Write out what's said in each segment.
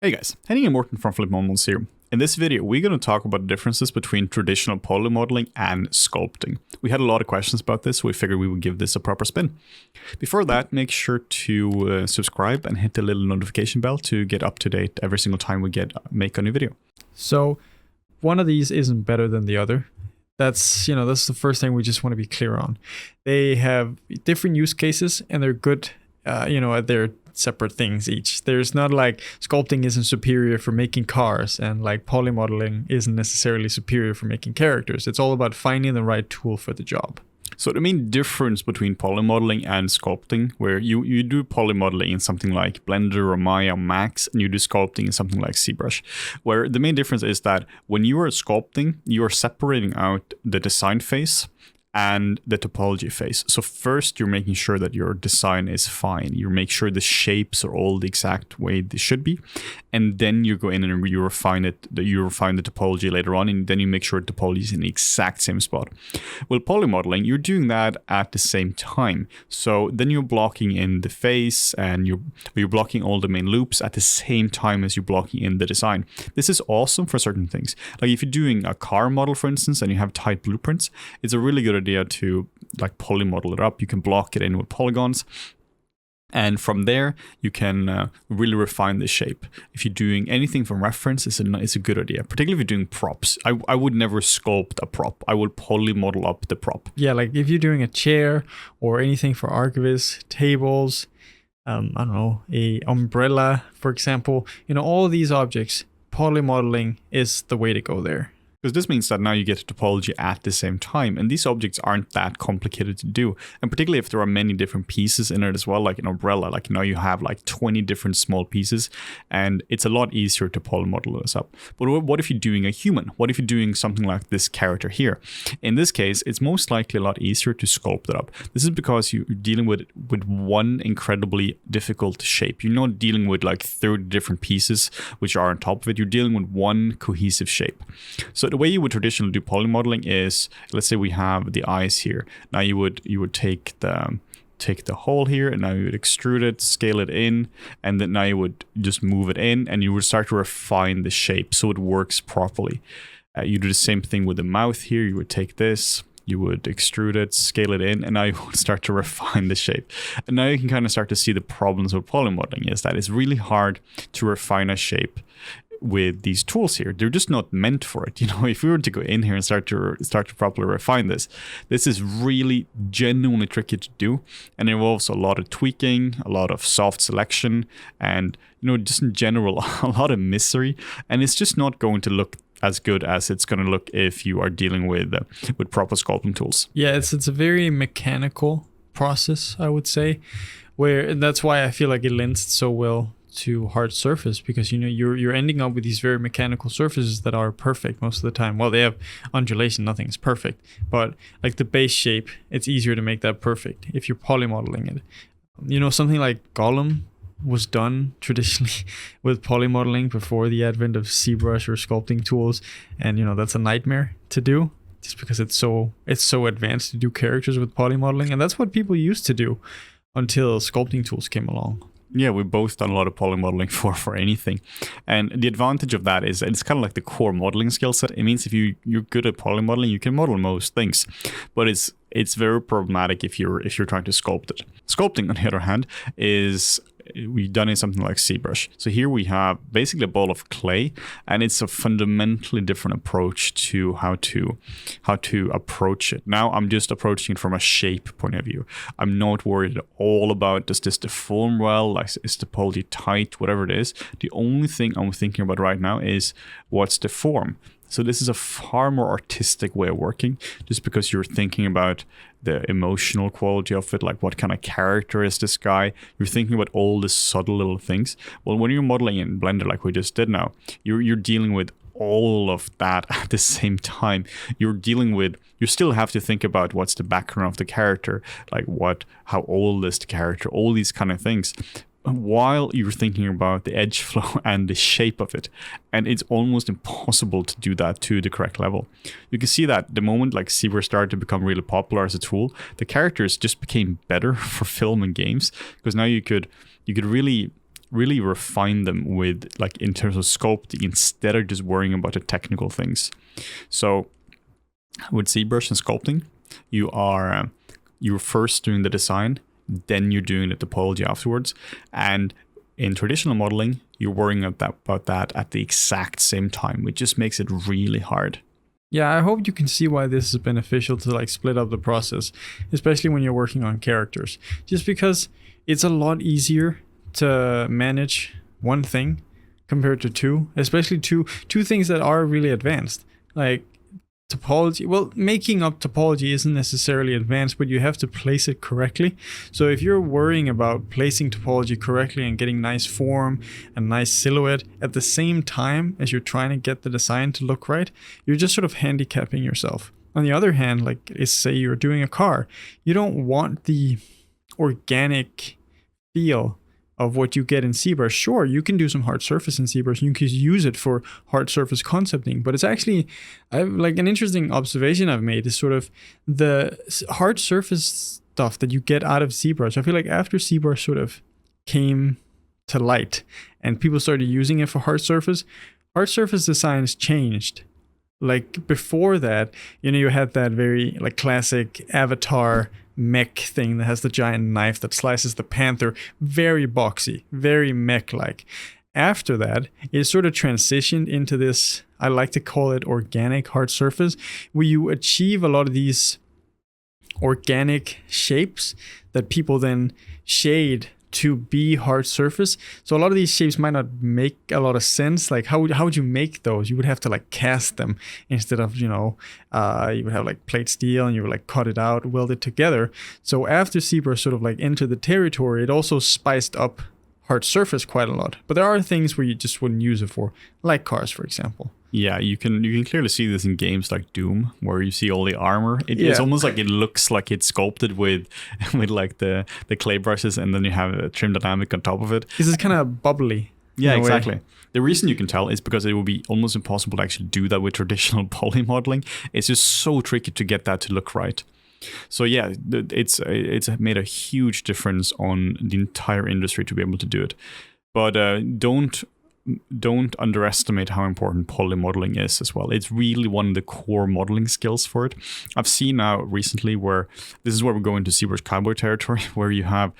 Hey guys, Henning and Morten from FlippedNormals here. In this video, we're going to talk about the differences between traditional polymodeling and sculpting. We had a lot of questions about this, so we figured we would give this a proper spin. Before that, make sure to subscribe and hit the little notification bell to get up to date every single time we make a new video. So one of these isn't better than the other. That's the first thing we just want to be clear on. They have different use cases and they're good, at their separate things each. There's not like sculpting isn't superior for making cars and like polymodeling isn't necessarily superior for making characters. It's all about finding the right tool for the job. So the main difference between polymodeling and sculpting, where you do polymodeling in something like Blender or Maya or Max, and you do sculpting in something like ZBrush, where the main difference is that when you are sculpting, you are separating out the design phase and the topology phase. So first, you're making sure that your design is fine. You make sure the shapes are all the exact way they should be, and then you go in and you refine it. You refine the topology later on, and then you make sure the topology is in the exact same spot. Well, polymodeling, you're doing that at the same time. So then you're blocking in the face, and you're blocking all the main loops at the same time as you're blocking in the design. This is awesome for certain things. Like if you're doing a car model, for instance, and you have tight blueprints, it's a really good idea to like polymodel it up. You can block it in with polygons, and from there you can really refine the shape. If you're doing anything from reference, it's a good idea, particularly if you're doing props. I would never sculpt a prop. I would polymodel up the prop. Yeah, like if you're doing a chair or anything for archivists, tables, a umbrella, for example, all these objects, polymodeling is the way to go there. Because this means that now you get topology at the same time, and these objects aren't that complicated to do. And particularly if there are many different pieces in it as well, like an umbrella, like now you have like 20 different small pieces, and it's a lot easier to polymodel this up. But what if you're doing a human? What if you're doing something like this character here? In this case, it's most likely a lot easier to sculpt it up. This is because you're dealing with one incredibly difficult shape. You're not dealing with like 30 different pieces which are on top of it. You're dealing with one cohesive shape. So the way you would traditionally do polymodeling is, let's say we have the eyes here. Now you would take the hole here, and now you would extrude it, scale it in, and then now you would just move it in, and you would start to refine the shape so it works properly. You do the same thing with the mouth here. You would take this, you would extrude it, scale it in, and now you would start to refine the shape. And now you can kind of start to see the problems with polymodeling is that it's really hard to refine a shape with these tools here. They're just not meant for it. If we were to go in here and start to properly refine this is really genuinely tricky to do, and it involves a lot of tweaking, a lot of soft selection, and just in general a lot of misery, and it's just not going to look as good as it's going to look if you are dealing with proper sculpting tools. Yeah, it's a very mechanical process, I would say, and that's why I feel like it lends so well to hard surface, because you're ending up with these very mechanical surfaces that are perfect most of the time. Well, they have undulation, nothing is perfect, but like the base shape, it's easier to make that perfect if you're polymodeling it. Something like Gollum was done traditionally with polymodeling before the advent of ZBrush or sculpting tools, and that's a nightmare to do just because it's so advanced to do characters with polymodeling, and that's what people used to do until sculpting tools came along. Yeah, we've both done a lot of polymodeling for anything. And the advantage of that is it's kind of like the core modeling skill set. It means if you're good at polymodeling, you can model most things. But it's very problematic if you're trying to sculpt it. Sculpting, on the other hand, is we've done in something like ZBrush. So here we have basically a ball of clay, and it's a fundamentally different approach to how to approach it. Now I'm just approaching it from a shape point of view. I'm not worried at all about does this deform well, like is the poly tight, whatever it is. The only thing I'm thinking about right now is what's the form. So this is a far more artistic way of working, just because you're thinking about the emotional quality of it, like what kind of character is this guy? You're thinking about all the subtle little things. Well, when you're modeling in Blender, like we just did now, you're dealing with all of that at the same time. You still have to think about what's the background of the character, like how old is the character, all these kind of things. while you're thinking about the edge flow and the shape of it. And it's almost impossible to do that to the correct level. You can see that the moment like ZBrush started to become really popular as a tool, the characters just became better for film and games, because now you could really refine them with like in terms of sculpting instead of just worrying about the technical things. So with ZBrush and sculpting, you're first doing the design, then you're doing the topology afterwards. And in traditional modeling, you're worrying about that at the exact same time, which just makes it really hard. Yeah, I hope you can see why this is beneficial to like split up the process, especially when you're working on characters. Just because it's a lot easier to manage one thing compared to two, especially two things that are really advanced. Like topology, well, making up topology isn't necessarily advanced, but you have to place it correctly. So if you're worrying about placing topology correctly and getting nice form and nice silhouette at the same time as you're trying to get the design to look right, you're just sort of handicapping yourself. On the other hand, like say you're doing a car, you don't want the organic feel of what you get in ZBrush. Sure, you can do some hard surface in ZBrush. You can use it for hard surface concepting, but it's actually like an interesting observation I've made is sort of the hard surface stuff that you get out of ZBrush. I feel like after ZBrush sort of came to light and people started using it for hard surface designs changed. Like before that, you had that very like classic Avatar mech thing that has the giant knife that slices the panther, very boxy, very mech-like. After that, it sort of transitioned into this, I like to call it organic hard surface, where you achieve a lot of these organic shapes that people then shade to be hard surface. So a lot of these shapes might not make a lot of sense. Like how would you make those? You would have to like cast them instead of, you would have like plate steel and you would like cut it out, weld it together. So after ZBrush sort of like entered the territory, it also spiced up hard surface quite a lot. But there are things where you just wouldn't use it for, like cars, for example. Yeah, you can clearly see this in games like Doom, where you see all the armor. It's almost like it looks like it's sculpted with like the clay brushes, and then you have a trim dynamic on top of it. This is kind of bubbly. Yeah, exactly. The reason you can tell is because it would be almost impossible to actually do that with traditional polymodeling. It's just so tricky to get that to look right. So yeah, it's made a huge difference on the entire industry to be able to do it. But don't underestimate how important polymodeling is as well. It's really one of the core modeling skills for it. I've seen now recently where this is where we're going to ZBrush cowboy territory, where you have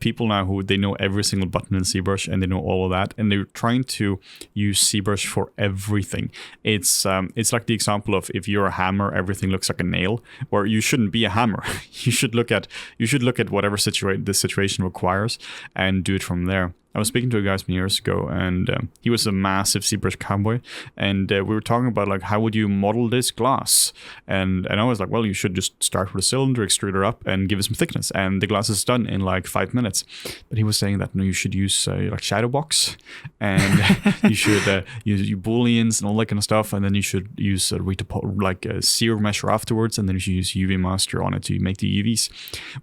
people now who they know every single button in ZBrush and they know all of that, and they're trying to use ZBrush for everything. It's like the example of if you're a hammer, everything looks like a nail, or you shouldn't be a hammer. You should look at whatever the situation requires and do it from there. I was speaking to a guy some years ago, and he was a massive ZBrush cowboy, and we were talking about like how would you model this glass, and I was like, well, you should just start with a cylinder, extrude it up, and give it some thickness, and the glass is done in like 5 minutes. But he was saying that no, you should use like shadow box, and you should use booleans and all that kind of stuff, and then you should use a zero measure afterwards, and then you should use UV master on it to make the UVs,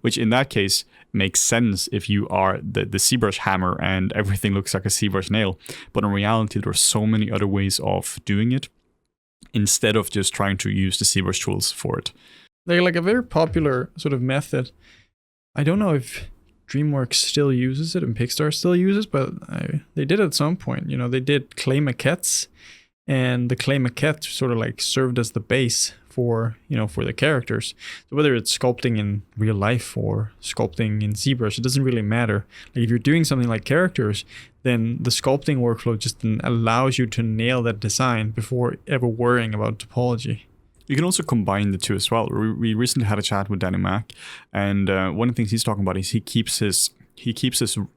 which in that case makes sense if you are the ZBrush hammer and everything looks like a ZBrush nail. But in reality, there are so many other ways of doing it instead of just trying to use the ZBrush tools for it. They're like a very popular sort of method. I don't know if DreamWorks still uses it and Pixar still uses, but they did at some point. They did clay maquettes, and the clay maquette sort of like served as the base for the characters. So whether it's sculpting in real life or sculpting in ZBrush, it doesn't really matter. Like if you're doing something like characters, then the sculpting workflow just allows you to nail that design before ever worrying about topology. You can also combine the two as well. We recently had a chat with Danny Mac, and one of the things he's talking about is he keeps his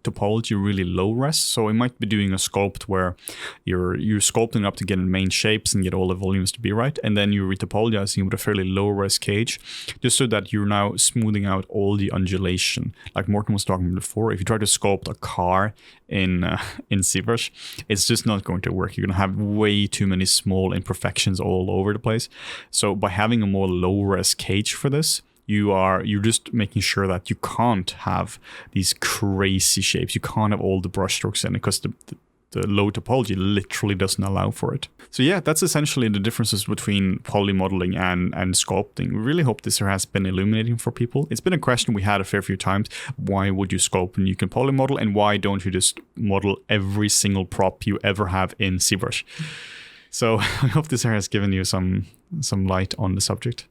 topology really low res. So he might be doing a sculpt where you're sculpting up to get main shapes and get all the volumes to be right, and then you're retopologizing with a fairly low res cage, just so that you're now smoothing out all the undulation. Like Morten was talking before, if you try to sculpt a car in ZBrush, it's just not going to work. You're going to have way too many small imperfections all over the place. So by having a more low res cage for this, you're just making sure that you can't have these crazy shapes. You can't have all the brush strokes in it because the low topology literally doesn't allow for it. So yeah, that's essentially the differences between polymodeling and sculpting. We really hope this has been illuminating for people. It's been a question we had a fair few times. Why would you sculpt when you can polymodel, and why don't you just model every single prop you ever have in ZBrush? So I hope this has given you some light on the subject.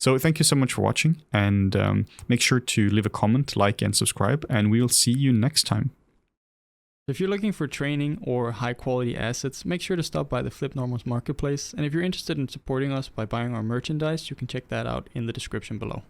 So thank you so much for watching, and make sure to leave a comment, like, and subscribe, and we will see you next time. If you're looking for training or high quality assets, make sure to stop by the FlippedNormals marketplace. And if you're interested in supporting us by buying our merchandise, you can check that out in the description below.